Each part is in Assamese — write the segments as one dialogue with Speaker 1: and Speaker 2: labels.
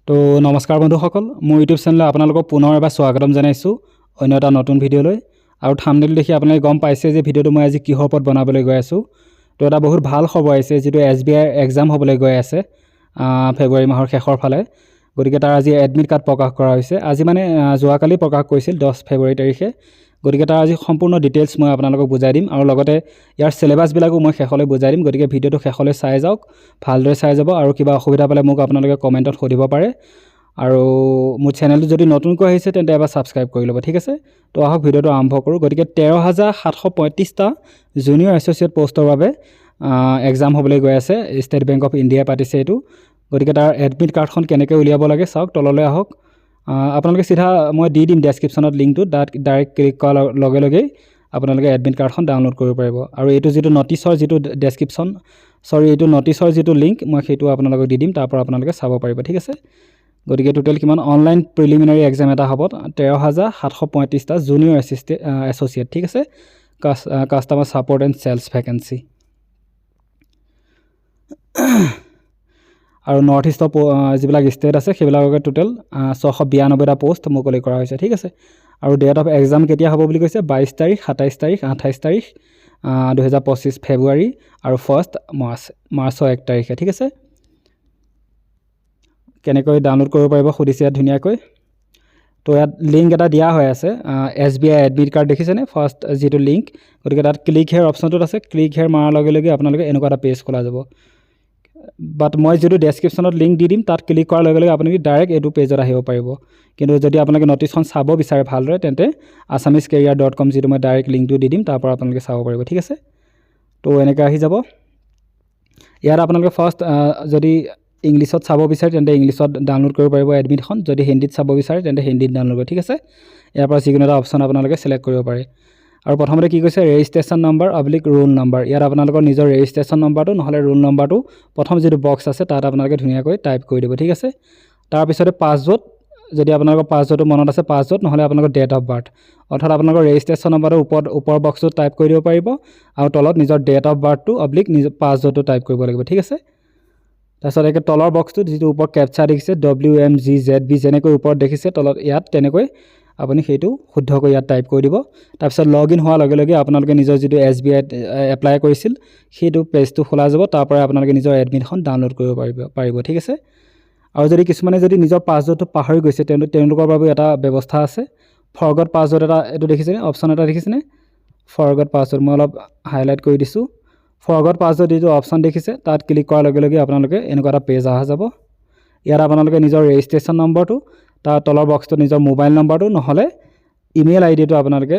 Speaker 1: তো নমস্কাৰ বন্ধুসকল, মোৰ ইউটিউব চেনেলে আপোনালোকক পুনৰ এবাৰ স্বাগতম জনাইছোঁ অন্য এটা নতুন ভিডিঅ'লৈ। আৰু থাম্বনেইল দেখি আপোনালোকে গম পাইছে যে ভিডিঅ'টো মই আজি কিহৰ ওপৰত বনাবলৈ গৈ আছোঁ। তো এটা বহুত ভাল খবৰ আহিছে, যিটো SBI এক্সাম হ'বলৈ গৈ আছে ফেব্ৰুৱাৰী মাহৰ শেষৰ ফালে। গতিকে তাৰ আজি এডমিট কাৰ্ড প্ৰকাশ কৰা হৈছে। আজি মানে যোৱাকালি প্ৰকাশ কৰিছিল 10 ফেব্ৰুৱাৰী তাৰিখে। গতিকে তাৰ আজি সম্পূৰ্ণ ডিটেইলছ মই আপোনালোকক বুজাই দিম আৰু লগতে ইয়াৰ চিলেবাছবিলাকো মই শেষলৈ বুজাই দিম। গতিকে ভিডিঅ'টো শেষলৈ চাই যাওক, ভালদৰে চাই যাব আৰু কিবা অসুবিধা পালে মোক আপোনালোকে কমেণ্টত সুধিব পাৰে। আৰু মোৰ চেনেলটো যদি নতুনকৈ আহিছে তেন্তে এবাৰ ছাবস্ক্ৰাইব কৰি ল'ব, ঠিক আছে। তো আহক ভিডিঅ'টো আৰম্ভ কৰোঁ। গতিকে 13,735টা জুনিয়ৰ এছ'চিয়েট পষ্টৰ বাবে এক্সাম হ'বলৈ গৈ আছে। ষ্টেট বেংক অফ ইণ্ডিয়াই পাতিছে এইটো। গতিকে তাৰ এডমিট কাৰ্ডখন কেনেকৈ উলিয়াব লাগে চাওক, তললৈ আহক। আপোনালোকে চিধা মই দি দিম ডেছক্ৰিপশ্যনত লিংকটো, তাত ডাইৰেক্ট ক্লিক কৰাৰ লগে লগেই আপোনালোকে এডমিট কাৰ্ডখন ডাউনলোড কৰিব পাৰিব। আৰু এইটো যিটো নটিছৰ যিটো এইটো নটিছৰ যিটো লিংক মই সেইটো আপোনালোকক দি দিম, তাৰ পৰা আপোনালোকে চাব পাৰিব, ঠিক আছে। গতিকে টোটেল কিমান অনলাইন প্ৰিলিমিনাৰী এক্সাম এটা হ'ব 13,735টা জুনিয়ৰ এছ'চিয়েট, ঠিক আছে। Customer support and sales vacancy. আৰু নৰ্থ ইষ্টৰ যিবিলাক ষ্টেট আছে সেইবিলাককে টোটেল 692টা পষ্ট মুকলি কৰা হৈছে, ঠিক আছে। আৰু ডেট অফ এক্সাম কেতিয়া হ'ব বুলি কৈছে 22 তাৰিখ, 27 তাৰিখ, 28 তাৰিখ 2025 ফেব্ৰুৱাৰী আৰু ফাৰ্ষ্ট মাৰ্চৰ 1 তাৰিখে, ঠিক আছে। কেনেকৈ ডাউনলোড কৰিব পাৰিব সুধিছে ইয়াত ধুনীয়াকৈ। তো ইয়াত লিংক এটা দিয়া হৈ আছে, SBI এডমিট কাৰ্ড দেখিছেনে ফাৰ্ষ্ট যিটো লিংক। গতিকে তাত ক্লিক হেয়াৰ অপশ্যনটোত আছে, ক্লিক হেয়াৰ মাৰাৰ লগে লগে আপোনালোকে এনেকুৱা এটা পেজ খোলা যাব। বাট মই যিটো ডেছক্ৰিপশ্যনত লিংক দি দিম তাত ক্লিক কৰাৰ লগে লগে আপুনি ডাইৰেক্ট এইটো পেজত আহিব পাৰিব। কিন্তু যদি আপোনালোকে নটিছখন চাব বিচাৰে ভালদৰে তেন্তে assamescareer.com যিটো মই ডাইৰেক্ট লিংকটো দি দিম তাৰ পৰা আপোনালোকে চাব পাৰিব, ঠিক আছে। তো এনেকৈ আহি যাব। ইয়াত আপোনালোকে ফাৰ্ষ্ট যদি ইংলিছত চাব বিচাৰে তেন্তে ইংলিছত ডাউনলোড কৰিব পাৰিব এডমিটখন, যদি হিন্দীত চাব বিচাৰে তেন্তে হিন্দীত ডাউনলোড কৰিব, ঠিক আছে। ইয়াৰ পৰা যিকোনো এটা অপশ্যন আপোনালোকে চিলেক্ট কৰিব পাৰে। আৰু প্ৰথমতে কি কৈছে ৰেজিষ্ট্ৰেশ্যন নম্বৰ / ৰোল নম্বৰ। ইয়াত আপোনালোকৰ নিজৰ ৰেজিষ্ট্ৰেশ্যন নম্বৰটো নহ'লে ৰোল নম্বৰটো প্ৰথম যিটো বক্স আছে তাত আপোনালোকে ধুনীয়াকৈ টাইপ কৰি দিব, ঠিক আছে। তাৰপিছতে পাছৱৰ্ড, যদি আপোনালোকৰ পাছৱৰ্ডটো মনত আছে পাছৱৰ্ড, নহ'লে আপোনালোকৰ ডেট অফ বাৰ্থ, অৰ্থাৎ আপোনালোকৰ ৰেজিষ্ট্ৰেশ্যন নম্বৰটো ওপৰ বক্সটোত টাইপ কৰি দিব পাৰিব আৰু তলত নিজৰ ডেট অফ বাৰ্থটো / নিজৰ পাছৱৰ্ডটো টাইপ কৰিব লাগিব, ঠিক আছে। তাৰপিছত একে তলৰ বক্সটোত যিটো ওপৰত কেপচাৰ দেখিছে WMGZB যেনেকৈ ওপৰত দেখিছে তলত ইয়াত তেনেকৈ আপুনি সেইটো শুদ্ধকৈ ইয়াত টাইপ কৰি দিব। তাৰপিছত লগ ইন হোৱাৰ লগে লগে আপোনালোকে নিজৰ যিটো SBI এপ্লাই কৰিছিল সেইটো পেজটো খোলা যাব, তাৰ পৰা আপোনালোকে নিজৰ এডমিটখন ডাউনলোড কৰিব পাৰিব, ঠিক আছে। আৰু যদি কিছুমানে যদি নিজৰ পাছৱৰ্ডটো পাহৰি গৈছে তেওঁলোকৰ বাবে এটা ব্যৱস্থা আছে, ফৰগট পাছৱৰ্ড এটা এইটো দেখিছেনে অপশ্যন এটা দেখিছেনে ফৰগট পাছৱৰ্ড, মই অলপ হাইলাইট কৰি দিছোঁ। ফৰগট পাছৱৰ্ড যিটো অপশ্যন দেখিছে তাত ক্লিক কৰাৰ লগে লগে আপোনালোকে এনেকুৱা এটা পেজ অহা যাব। ইয়াত আপোনালোকে নিজৰ ৰেজিষ্ট্ৰেশ্যন নম্বৰটো, তাৰ তলৰ বক্সটোত নিজৰ মোবাইল নম্বৰটো নহ'লে ইমেইল আইডিটো আপোনালোকে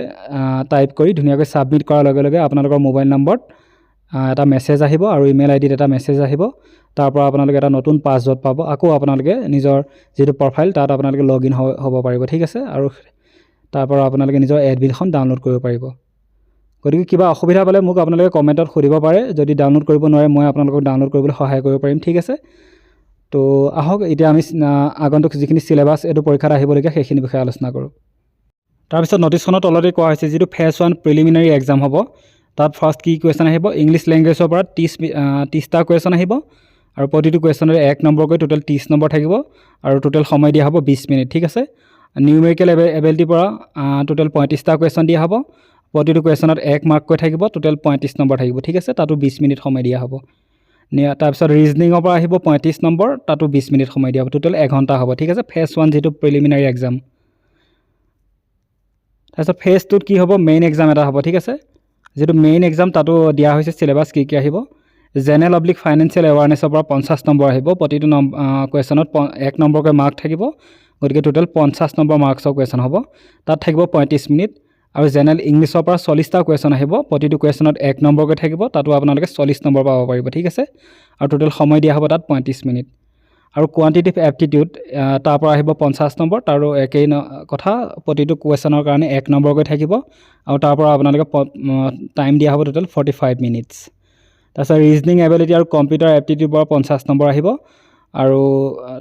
Speaker 1: টাইপ কৰি ধুনীয়াকৈ ছাবমিট কৰাৰ লগে লগে আপোনালোকৰ মোবাইল নম্বৰত এটা মেছেজ আহিব আৰু ইমেইল আইডিত এটা মেছেজ আহিব। তাৰ পৰা আপোনালোকে এটা নতুন পাছৱৰ্ড পাব। আকৌ আপোনালোকে নিজৰ যিটো প্ৰফাইল তাত আপোনালোকে লগ ইন হ'ব পাৰিব, ঠিক আছে। আৰু তাৰ পৰা আপোনালোকে নিজৰ এডমিটখন ডাউনলোড কৰিব পাৰিব। গতিকে কিবা অসুবিধা পালে মোক আপোনালোকে কমেণ্টত সুধিব পাৰে, যদি ডাউনলোড কৰিব নোৱাৰে মই আপোনালোকক ডাউনলোড কৰিবলৈ সহায় কৰিব পাৰিম, ঠিক আছে। তো আহক এতিয়া আমি আগন্তুক যিখিনি চিলেবাছ এইটো পৰীক্ষাত আহিবলগীয়া সেইখিনি বিষয়ে আলোচনা কৰোঁ। তাৰপিছত নটিছখনৰ তলতে কোৱা হৈছে যিটো ফেজ 1 প্ৰিলিমিনাৰী এক্সাম হ'ব তাত ফাৰ্ষ্ট কি কুৱেশ্যন আহিব, ইংলিছ লেংগুৱেজৰ পৰা 30টা কুৱেশ্যন আহিব আৰু প্ৰতিটো কুৱেশ্যনৰে 1 নম্বৰকৈ টোটেল 30 নম্বৰ থাকিব আৰু টোটেল সময় দিয়া হ'ব 20 মিনিট, ঠিক আছে। নিউমেৰিকেল এবিলিটিৰ পৰা টোটেল 35টা কুৱেশ্যন দিয়া হ'ব, প্ৰতিটো কুৱেশ্যনত 1 মাৰ্ককৈ থাকিব, টোটেল 35 নম্বৰ থাকিব, ঠিক আছে। তাতো 20 মিনিট সময় দিয়া হ'ব। তাৰপিছত ৰিজনিঙৰ পৰা আহিব 35 নম্বৰ, তাতো 20 মিনিট সময় দিয়া হ'ব, টোটেল 1 ঘণ্টা হ'ব, ঠিক আছে। ফেজ 1 যিটো প্ৰিলিমিনাৰী এক্সাম। তাৰপিছত ফেজ 2ত কি হ'ব মেইন এক্সাম এটা হ'ব, ঠিক আছে। যিটো মেইন এক্সাম তাতো দিয়া হৈছে চিলেবাছ কি আহিব, জেনেৰেল / ফাইনেন্সিয়েল এৱাৰনেছৰ পৰা 50 নম্বৰ আহিব, প্ৰতিটো কুৱেশ্যনত 1 নম্বৰকৈ মাৰ্ক থাকিব, গতিকে টোটেল 50 নম্বৰ মাৰ্কছৰ কুৱেশ্যন হ'ব, তাত থাকিব 35 মিনিট। আৰু জেনেৰেল ইংলিছৰ পৰা 40টা কুৱেশ্যন আহিব, প্ৰতিটো কুৱেশ্যনত 1 নম্বৰকৈ থাকিব, তাতো আপোনালোকে 40 নম্বৰ পাব পাৰিব, ঠিক আছে। আৰু টোটেল সময় দিয়া হ'ব তাত 35 মিনিট। আৰু কোৱান্টিটিভ এপ্টিটিউড তাৰ পৰা আহিব 50 নম্বৰ, তাৰো একেই কথা, প্ৰতিটো কুৱেশ্যনৰ কাৰণে 1 নম্বৰকৈ থাকিব আৰু তাৰ পৰা আপোনালোকে টাইম দিয়া হ'ব টোটেল 45 মিনিটছ। তাৰপিছত ৰিজনিং এবিলিটি আৰু কম্পিউটাৰ এপ্টিটিউডৰ পৰা 50 নম্বৰ আহিব আৰু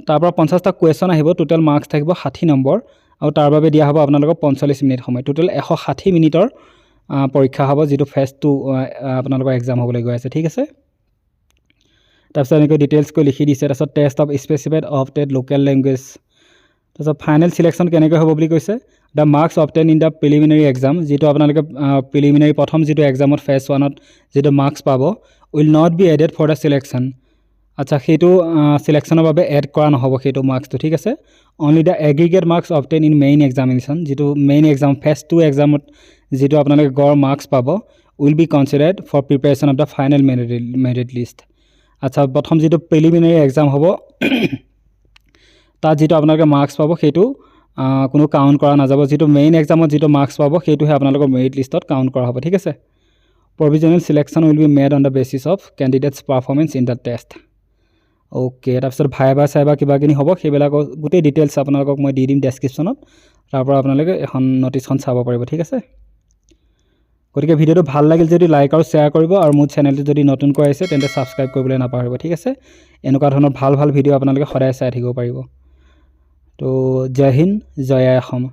Speaker 1: তাৰ পৰা 50টা কুৱেশ্যন আহিব, টোটেল মাৰ্কছ থাকিব 60 নম্বৰ আৰু তাৰ বাবে দিয়া হ'ব আপোনালোকক 45 মিনিট সময়, টোটেল 160 মিনিটৰ পৰীক্ষা হ'ব, যিটো ফেজ 2 আপোনালোকৰ এক্সাম হ'বলৈ গৈ আছে, ঠিক আছে। তাৰপিছত এনেকৈ ডিটেইলছকৈ লিখি দিছে তাৰপিছত test of specified opted local language তাৰপিছত ফাইনেল চিলেকশ্যন কেনেকৈ হ'ব বুলি কৈছে the marks obtain in the preliminary exam যিটো আপোনালোকে প্ৰিলিমিনাৰী প্ৰথম যিটো এক্সামত ফেজ 1ত যিটো মাৰ্কছ পাব will not be added for the selection আচ্ছা সেইটো চিলেকশ্যনৰ বাবে এড কৰা নহ'ব সেইটো মাৰ্কছটো ঠিক আছে only the aggregate marks obtain in main examination যিটো মেইন এক্সাম ফেজ 2 এক্সামত যিটো আপোনালোকে গড় মাৰ্কছ পাব will be considered for preparation of the final merit list আচ্ছা প্ৰথম যিটো প্ৰিলিমিনাৰী এক্সাম হ'ব তাত যিটো আপোনালোকে মাৰ্কছ পাব সেইটো কোনো কাউণ্ট কৰা নাযাব যিটো মেইন এক্সামত যিটো মাৰ্কছ পাব সেইটোহে আপোনালোকৰ মেৰিট লিষ্টত কাউণ্ট কৰা হ'ব ঠিক আছে provisional selection will be made on the basis of candidates performance in the taste okay তাৰপিছত ভাইবা চাইবা কিবাকিনি হ'ব সেইবিলাকৰ গোটেই ডিটেইলছ আপোনালোকক মই দি দিম ডেছক্ৰিপশ্যনত তাৰপৰা আপোনালোকে এখন ন'টিছখন চাব পাৰিব ঠিক আছে গতিকে ভিডিঅ'টো ভাল লাগিল যদি লাইক আৰু শ্বেয়াৰ কৰিব আৰু মোৰ চেনেলটো যদি নতুনকৈ আহিছে তেন্তে ছাবস্ক্ৰাইব কৰিবলৈ নাপাহৰিব ঠিক আছে এনেকুৱা ধৰণৰ ভাল ভাল ভিডিঅ' আপোনালোকে সদায় চাই থাকিব পাৰিব তো জয় হিন্দ জয় অসম